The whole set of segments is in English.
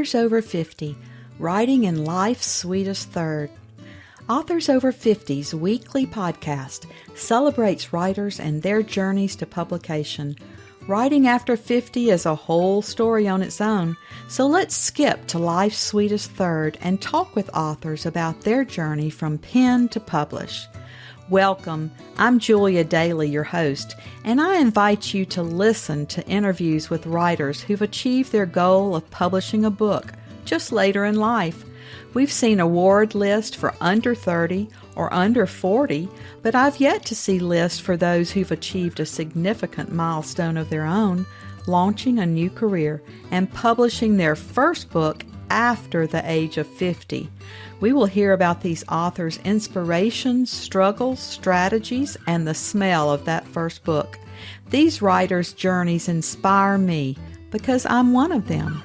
Authors Over 50, Writing in Life's Sweetest Third. Authors Over 50's weekly podcast celebrates writers and their journeys to publication. Writing after 50 is a whole story on its own, so let's skip to life's sweetest third and talk with authors about their journey from pen to publish. Welcome, I'm Julia Daly, your host, and I invite you to listen to interviews with writers who've achieved their goal of publishing a book just later in life. We've seen award lists for under 30 or under 40, but I've yet to see lists for those who've achieved a significant milestone of their own, launching a new career and publishing their first book after the age of 50. We will hear about these authors' inspirations, struggles, strategies, and the smell of that first book. These writers' journeys inspire me because I'm one of them.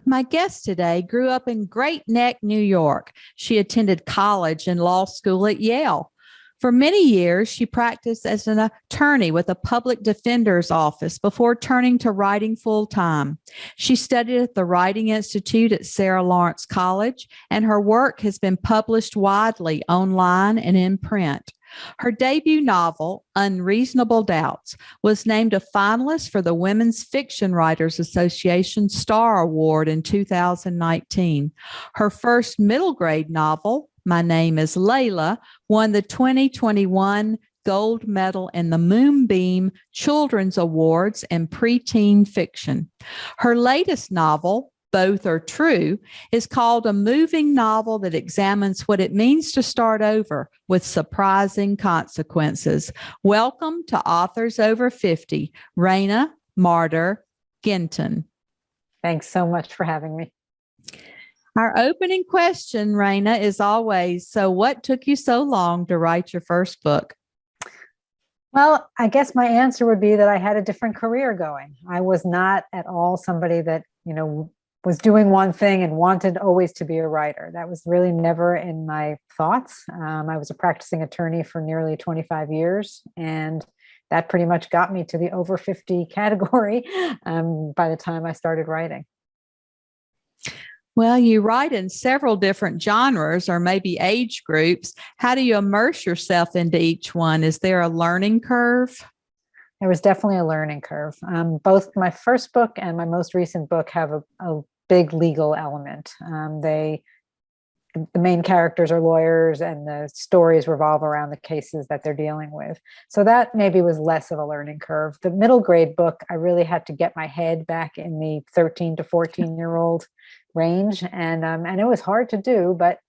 My guest today grew up in Great Neck, New York. She attended college and law school at Yale. For many years, she practiced as an attorney with a public defender's office before turning to writing full-time. She studied at the Writing Institute at Sarah Lawrence College, and her work has been published widely online and in print. Her debut novel, Unreasonable Doubts, was named a finalist for the Women's Fiction Writers Association Star Award in 2019. Her first middle grade novel, My Name is Layla, won the 2021 gold medal in the Moonbeam Children's Awards in preteen fiction. Her latest novel, Both Are True, is called a moving novel that examines what it means to start over with surprising consequences. Welcome to Authors Over 50, Rayna Marder Gentin. Thanks so much for having me. Our opening question, Reyna, is always, so what took you so long to write your first book? Well, I guess my answer would be that I had a different career going. I was not at all somebody that, was doing one thing and wanted always to be a writer. That was really never in my thoughts. I was a practicing attorney for nearly 25 years, and that pretty much got me to the over 50 category by the time I started writing. Well, you write in several different genres or maybe age groups. How do you immerse yourself into each one? Is there a learning curve? There was definitely a learning curve. Both my first book and my most recent book have a big legal element. The main characters are lawyers and the stories revolve around the cases that they're dealing with. So that maybe was less of a learning curve. The middle grade book, I really had to get my head back in the 13 to 14-year-old range. And it was hard to do, but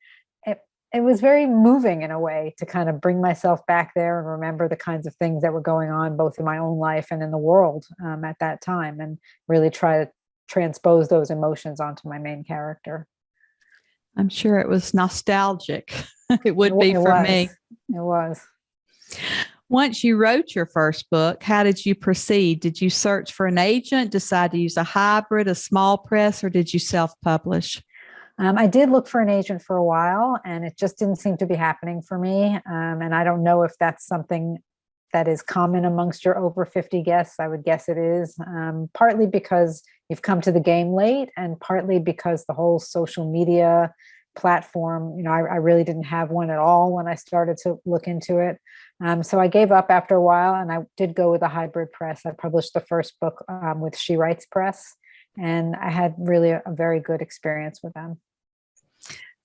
it was very moving in a way to kind of bring myself back there and remember the kinds of things that were going on both in my own life and in the world at that time, and really try to transpose those emotions onto my main character. I'm sure it was nostalgic. It would be for me. It was. Once you wrote your first book, how did you proceed? Did you search for an agent, decide to use a hybrid, a small press, or did you self-publish? I did look for an agent for a while, and it just didn't seem to be happening for me. And I don't know if that's something that is common amongst your over 50 guests. I would guess it is, partly because you've come to the game late, and partly because the whole social media platform, I really didn't have one at all when I started to look into it. So I gave up after a while, and I did go with a hybrid press. I published the first book with She Writes Press, and I had really a very good experience with them.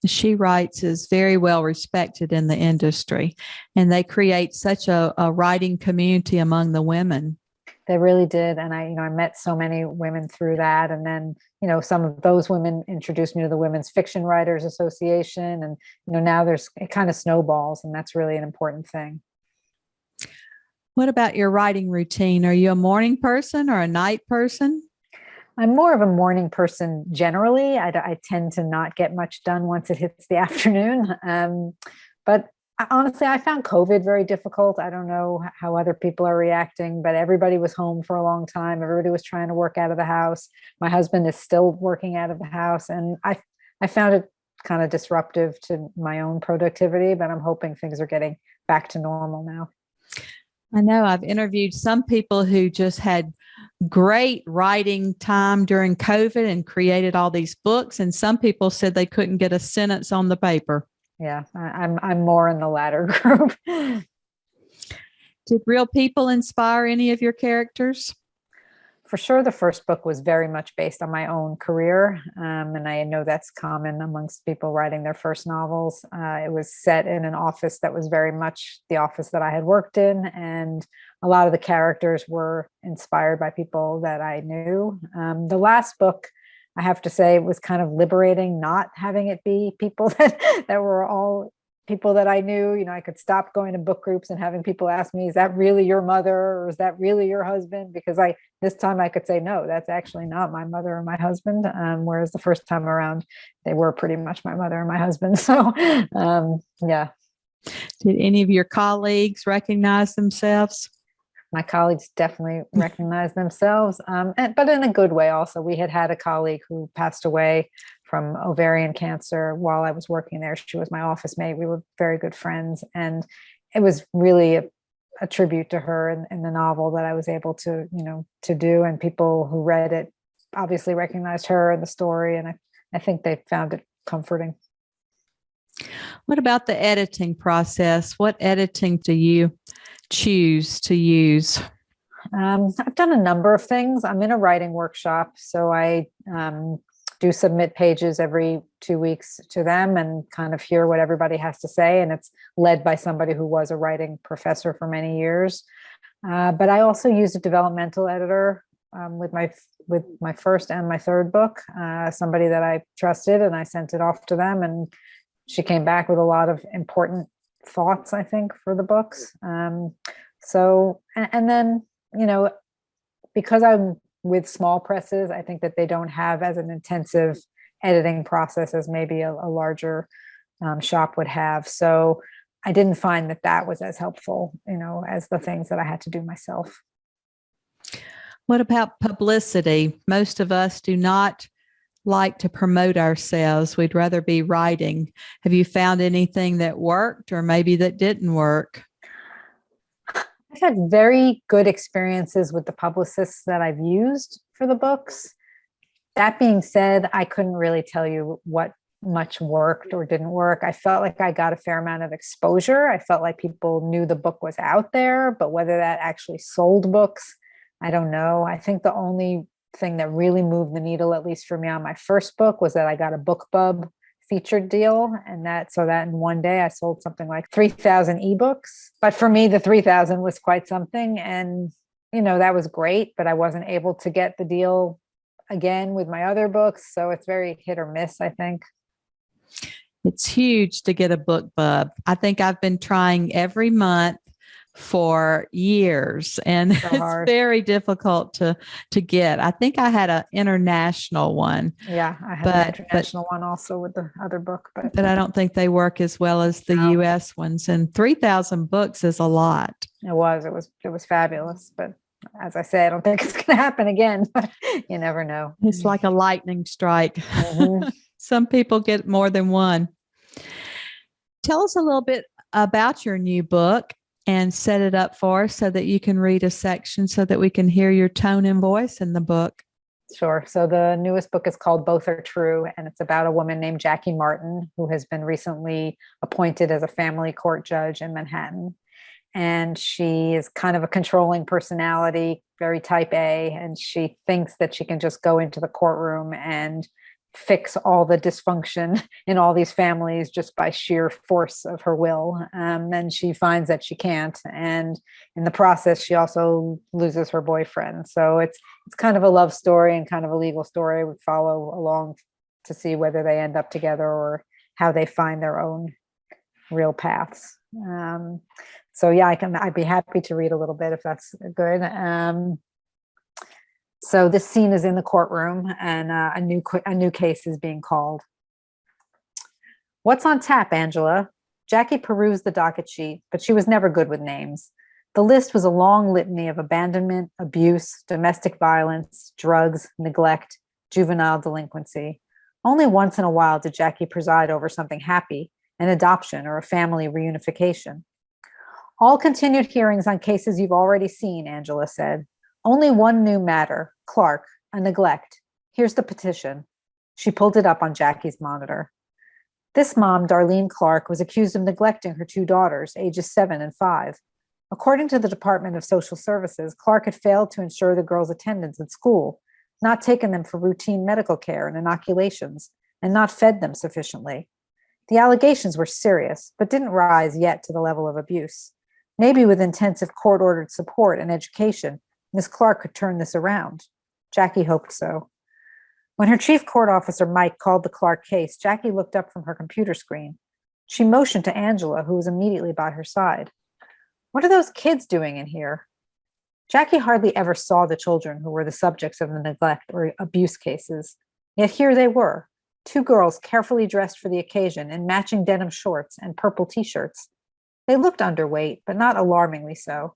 She Writes is very well respected in the industry, and they create such a writing community among the women. They really did. And I met so many women through that. And then, some of those women introduced me to the Women's Fiction Writers Association. And, now it kind of snowballs, and that's really an important thing. What about your writing routine? Are you a morning person or a night person? I'm more of a morning person generally. I tend to not get much done once it hits the afternoon. But honestly, I found COVID very difficult. I don't know how other people are reacting, but everybody was home for a long time. Everybody was trying to work out of the house. My husband is still working out of the house. And I found it kind of disruptive to my own productivity, but I'm hoping things are getting back to normal now. I know I've interviewed some people who just had great writing time during COVID and created all these books. And some people said they couldn't get a sentence on the paper. Yeah, I'm more in the latter group. Did real people inspire any of your characters? For sure, the first book was very much based on my own career. And I know that's common amongst people writing their first novels. It was set in an office that was very much the office that I had worked in. And a lot of the characters were inspired by people that I knew. The last book, I have to say, was kind of liberating not having it be people that were all people that I knew. I could stop going to book groups and having people ask me, is that really your mother? Or is that really your husband? Because this time I could say, no, that's actually not my mother or my husband. Whereas the first time around, they were pretty much my mother and my husband. So, yeah. Did any of your colleagues recognize themselves? My colleagues definitely recognize themselves, but in a good way also. We had a colleague who passed away from ovarian cancer while I was working there. She was my office mate. We were very good friends. And it was really a tribute to her in the novel that I was able to do. And people who read it obviously recognized her in the story. And I think they found it comforting. What about the editing process? What editing do you choose to use? I've done a number of things. I'm in a writing workshop, so I do submit pages every 2 weeks to them and kind of hear what everybody has to say. And it's led by somebody who was a writing professor for many years. But I also used a developmental editor with my first and my third book, somebody that I trusted, and I sent it off to them, and she came back with a lot of important thoughts, I think, for the books. So, and then, because I'm with small presses, I think that they don't have as an intensive editing process as maybe a larger shop would have. So I didn't find that was as helpful, as the things that I had to do myself. What about publicity? Most of us do not like to promote ourselves. We'd rather be writing. Have you found anything that worked or maybe that didn't work? I've had very good experiences with the publicists that I've used for the books. That being said, I couldn't really tell you what much worked or didn't work. I felt like I got a fair amount of exposure. I felt like people knew the book was out there, but whether that actually sold books, I don't know. I think the only thing that really moved the needle, at least for me on my first book, was that I got a BookBub featured deal, and that in one day I sold something like 3,000 ebooks. But for me, the 3,000 was quite something, and that was great. But I wasn't able to get the deal again with my other books, so it's very hit or miss, I think. It's huge to get a BookBub. I think I've been trying every month for years, and it's very difficult to get. I think I had an international one. Yeah, I had an international one also with the other book, but I don't think they work as well as the US ones. And 3,000 books is a lot. It was fabulous, but as I say, I don't think it's going to happen again. But you never know. It's like a lightning strike. Mm-hmm. Some people get more than one. Tell us a little bit about your new book and set it up for us so that you can read a section so that we can hear your tone and voice in the book. Sure. So the newest book is called Both Are True, and it's about a woman named Jackie Martin, who has been recently appointed as a family court judge in Manhattan. And she is kind of a controlling personality, very type A, and she thinks that she can just go into the courtroom and fix all the dysfunction in all these families just by sheer force of her will. And she finds that she can't. And in the process, she also loses her boyfriend. So it's kind of a love story and kind of a legal story. We follow along to see whether they end up together or how they find their own real paths. So yeah, I'd be happy to read a little bit if that's good. So this scene is in the courtroom, and a new case is being called. What's on tap, Angela? Jackie perused the docket sheet, but she was never good with names. The list was a long litany of abandonment, abuse, domestic violence, drugs, neglect, juvenile delinquency. Only once in a while did Jackie preside over something happy, an adoption or a family reunification. All continued hearings on cases you've already seen, Angela said. Only one new matter, Clark, a neglect. Here's the petition. She pulled it up on Jackie's monitor. This mom, Darlene Clark, was accused of neglecting her two daughters, ages 7 and 5. According to the Department of Social Services, Clark had failed to ensure the girls' attendance at school, not taken them for routine medical care and inoculations, and not fed them sufficiently. The allegations were serious, but didn't rise yet to the level of abuse. Maybe with intensive court-ordered support and education, Miss Clark could turn this around. Jackie hoped so. When her chief court officer, Mike, called the Clark case, Jackie looked up from her computer screen. She motioned to Angela, who was immediately by her side. What are those kids doing in here? Jackie hardly ever saw the children who were the subjects of the neglect or abuse cases. Yet here they were, two girls carefully dressed for the occasion in matching denim shorts and purple t-shirts. They looked underweight, but not alarmingly so.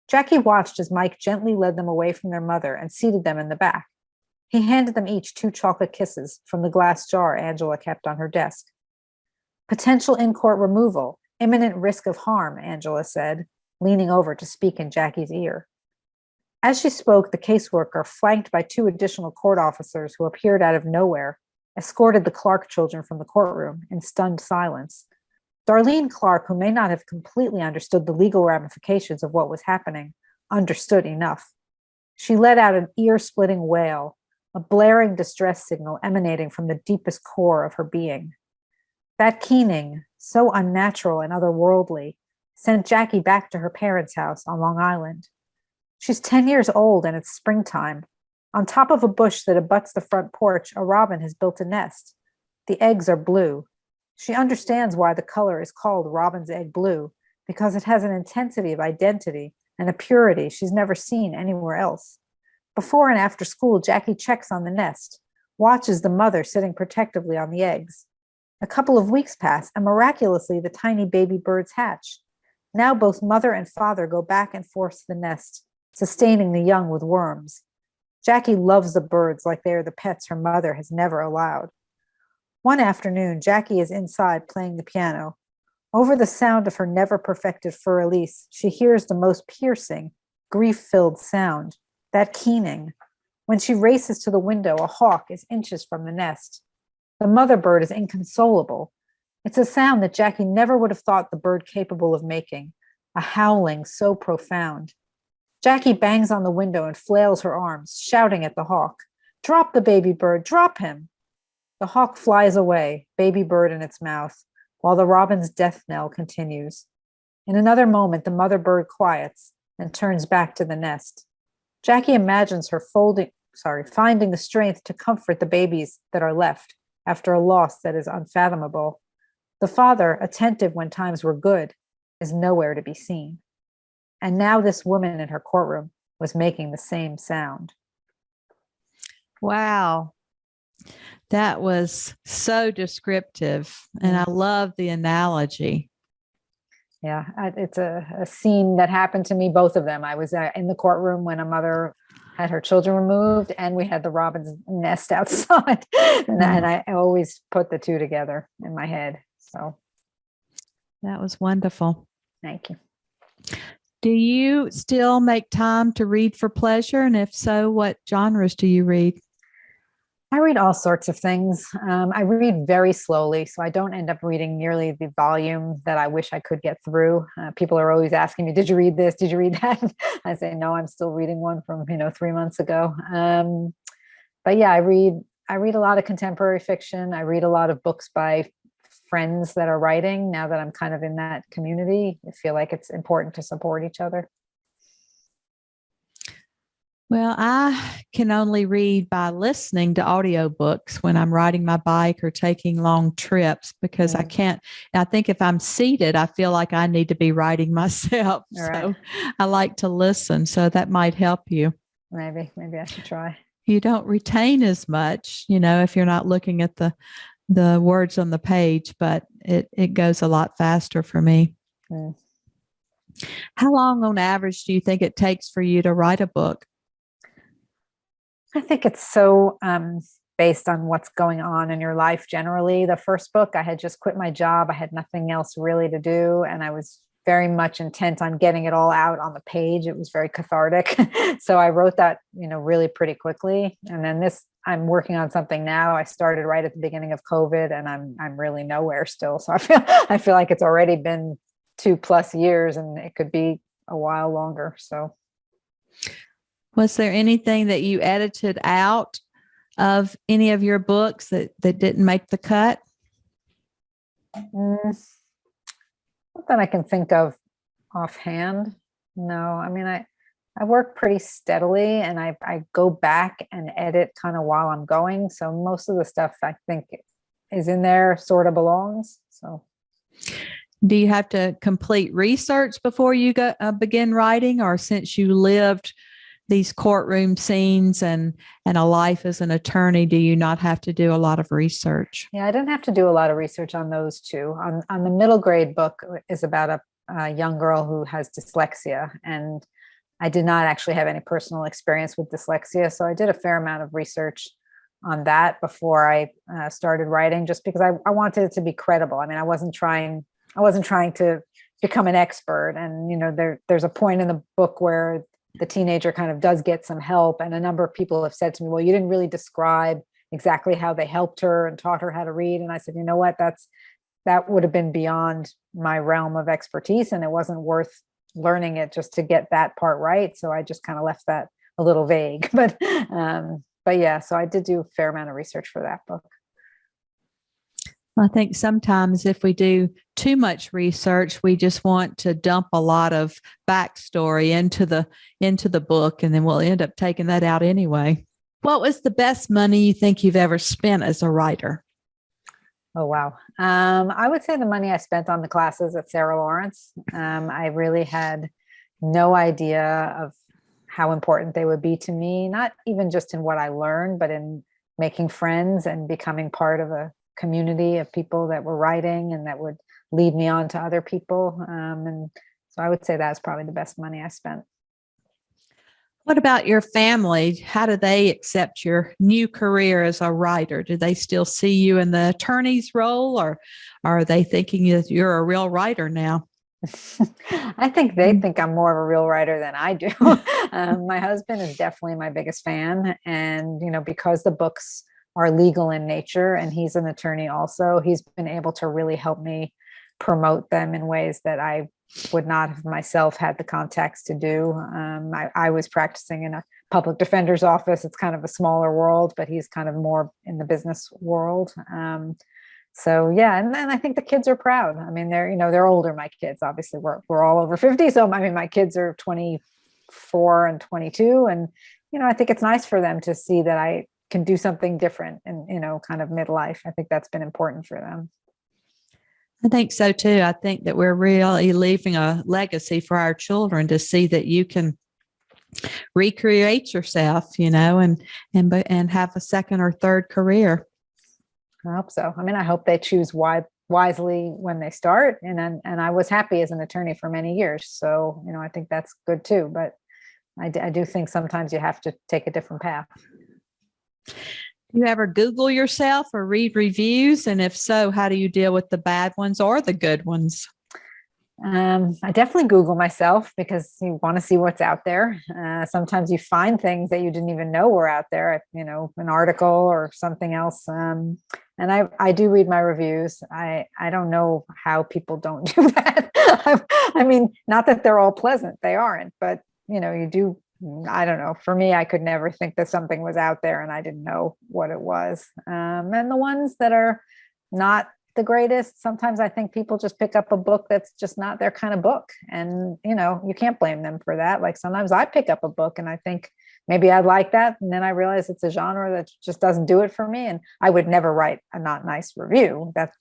Jackie watched as Mike gently led them away from their mother and seated them in the back. He handed them each 2 chocolate kisses from the glass jar Angela kept on her desk. Potential in-court removal, imminent risk of harm, Angela said, leaning over to speak in Jackie's ear. As she spoke, the caseworker, flanked by 2 additional court officers who appeared out of nowhere, escorted the Clark children from the courtroom in stunned silence. Darlene Clark, who may not have completely understood the legal ramifications of what was happening, understood enough. She let out an ear-splitting wail, a blaring distress signal emanating from the deepest core of her being. That keening, so unnatural and otherworldly, sent Jackie back to her parents' house on Long Island. She's 10 years old and it's springtime. On top of a bush that abuts the front porch, a robin has built a nest. The eggs are blue. She understands why the color is called robin's egg blue, because it has an intensity of identity and a purity she's never seen anywhere else. Before and after school, Jackie checks on the nest, watches the mother sitting protectively on the eggs. A couple of weeks pass, and miraculously, the tiny baby birds hatch. Now both mother and father go back and forth to the nest, sustaining the young with worms. Jackie loves the birds like they are the pets her mother has never allowed. One afternoon, Jackie is inside playing the piano. Over the sound of her never-perfected fur elise, she hears the most piercing, grief-filled sound, that keening. When she races to the window, a hawk is inches from the nest. The mother bird is inconsolable. It's a sound that Jackie never would have thought the bird capable of making, a howling so profound. Jackie bangs on the window and flails her arms, shouting at the hawk, "Drop the baby bird, drop him!" The hawk flies away, baby bird in its mouth, while the robin's death knell continues. In another moment, the mother bird quiets and turns back to the nest. Jackie imagines her finding the strength to comfort the babies that are left after a loss that is unfathomable. The father, attentive when times were good, is nowhere to be seen. And now this woman in her courtroom was making the same sound. Wow. That was so descriptive. And I love the analogy. Yeah, it's a scene that happened to me, both of them. I was in the courtroom when a mother had her children removed, and we had the robin's nest outside. And I always put the two together in my head. So that was wonderful. Thank you. Do you still make time to read for pleasure? And if so, what genres do you read? I read all sorts of things. I read very slowly, so I don't end up reading nearly the volume that I wish I could get through. People are always asking me, "Did you read this? Did you read that?" I say, "No, I'm still reading one from 3 months ago." But yeah, I read a lot of contemporary fiction. I read a lot of books by friends that are writing. Now that I'm kind of in that community, I feel like it's important to support each other. Well, I can only read by listening to audiobooks when I'm riding my bike or taking long trips, because I can't. I think if I'm seated, I feel like I need to be writing myself. Right. So I like to listen. So that might help you. Maybe I should try. You don't retain as much, if you're not looking at the words on the page, but it goes a lot faster for me. How long on average do you think it takes for you to write a book? I think it's so based on what's going on in your life generally. The first book, I had just quit my job. I had nothing else really to do. And I was very much intent on getting it all out on the page. It was very cathartic. So I wrote that, really pretty quickly. And then I'm working on something now. I started right at the beginning of COVID, and I'm really nowhere still. So I feel like it's already been 2+ years, and it could be a while longer. So was there anything that you edited out of any of your books that didn't make the cut? Not that I can think of offhand. No, I mean, I work pretty steadily, and I go back and edit kind of while I'm going. So most of the stuff I think is in there sort of belongs. So do you have to complete research before you begin writing, or since you lived these courtroom scenes and a life as an attorney, do you not have to do a lot of research? Yeah, I didn't have to do a lot of research on those two. On the middle grade book is about a young girl who has dyslexia, and I did not actually have any personal experience with dyslexia. So I did a fair amount of research on that before I started writing, just because I wanted it to be credible. I mean, I wasn't trying to become an expert. And, there's a point in the book where the teenager kind of does get some help. And a number of people have said to me, well, you didn't really describe exactly how they helped her and taught her how to read. And I said, you know what, that would have been beyond my realm of expertise, and it wasn't worth learning it just to get that part right. So I just kind of left that a little vague, but yeah, so I did do a fair amount of research for that book. I think sometimes if we do too much research, we just want to dump a lot of backstory into the book, and then we'll end up taking that out anyway. What was the best money you think you've ever spent as a writer? Oh, wow. I would say the money I spent on the classes at Sarah Lawrence. I really had no idea of how important they would be to me, not even just in what I learned, but in making friends and becoming part of a community of people that were writing and that would lead me on to other people. And so I would say that's probably the best money I spent. What about your family? How do they accept your new career as a writer? Do they still see you in the attorney's role, or are they thinking that you're a real writer now? I think they think I'm more of a real writer than I do. My husband is definitely my biggest fan. And, because the books are legal in nature and he's an attorney also, he's been able to really help me promote them in ways that I would not have myself had the contacts to do. I was practicing in a public defender's office. It's kind of a smaller world, but he's kind of more in the business world. So yeah, and then I think the kids are proud. I mean, they're older. My kids, obviously, we're all over 50. So I mean, my kids are 24 and 22, and I think it's nice for them to see that I can do something different in kind of midlife. I think that's been important for them. I think so too. I think that we're really leaving a legacy for our children to see that you can recreate yourself, and have a second or third career. I hope so. I mean, I hope they choose wisely when they start. And I was happy as an attorney for many years. So, I think that's good too. But I do think sometimes you have to take a different path. Do you ever Google yourself or read reviews? And if so, how do you deal with the bad ones or the good ones? I definitely Google myself because you want to see what's out there. Sometimes you find things that you didn't even know were out there, an article or something else. And I do read my reviews. I don't know how people don't do that. I mean, not that they're all pleasant. They aren't, but you do. I don't know. For me, I could never think that something was out there and I didn't know what it was. And the ones that are not the greatest, sometimes I think people just pick up a book that's just not their kind of book. And, you can't blame them for that. Like sometimes I pick up a book and I think maybe I'd like that. And then I realize it's a genre that just doesn't do it for me. And I would never write a not nice review. That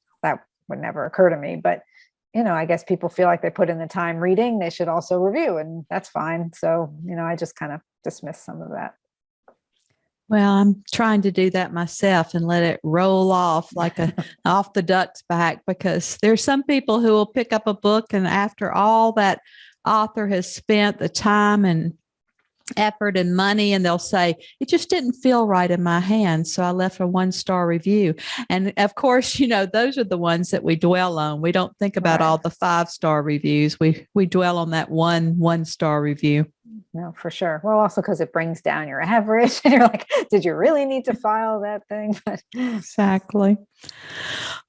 would never occur to me. But I guess people feel like they put in the time reading, they should also review, and that's fine. So, I just kind of dismiss some of that. Well, I'm trying to do that myself and let it roll off like off the duck's back, because there's some people who will pick up a book and after all that author has spent the time and effort and money, and they'll say it just didn't feel right in my hands, so I left a 1-star review. And of course, those are the ones that we dwell on. We don't think about all the 5-star reviews. We dwell on that 1-star review. No, for sure. Well, also because it brings down your average, and you're like, did you really need to file that thing? Exactly.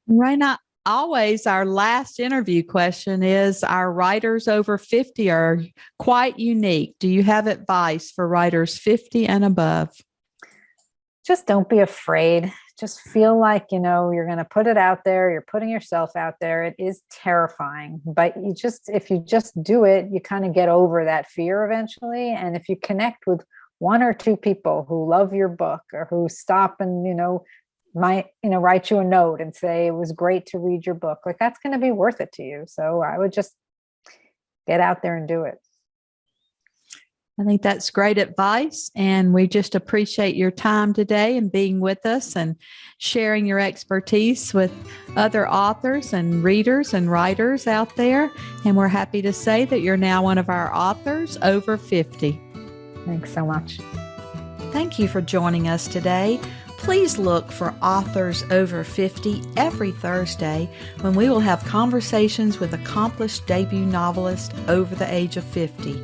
Rayna, always our last interview question is, our writers over 50 are quite unique. Do you have advice for writers 50 and above? Just don't be afraid. Just feel like, you're going to put it out there. You're putting yourself out there. It is terrifying, but if you just do it, you kind of get over that fear eventually. And if you connect with 1 or 2 people who love your book, or who stop and, write you a note and say, it was great to read your book, like, that's going to be worth it to you. So I would just get out there and do it. I think that's great advice. And we just appreciate your time today and being with us and sharing your expertise with other authors and readers and writers out there. And we're happy to say that you're now one of our authors over 50. Thanks so much. Thank you for joining us today. Please look for Authors Over 50 every Thursday, when we will have conversations with accomplished debut novelists over the age of 50.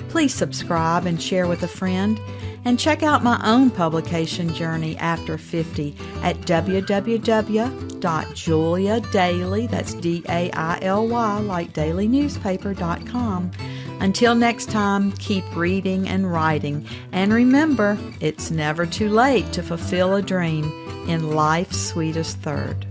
Please subscribe and share with a friend, and check out my own publication journey after 50 at www.juliadaily, that's DAILY, like dailynewspaper.com. Until next time, keep reading and writing, and remember, it's never too late to fulfill a dream in life's sweetest third.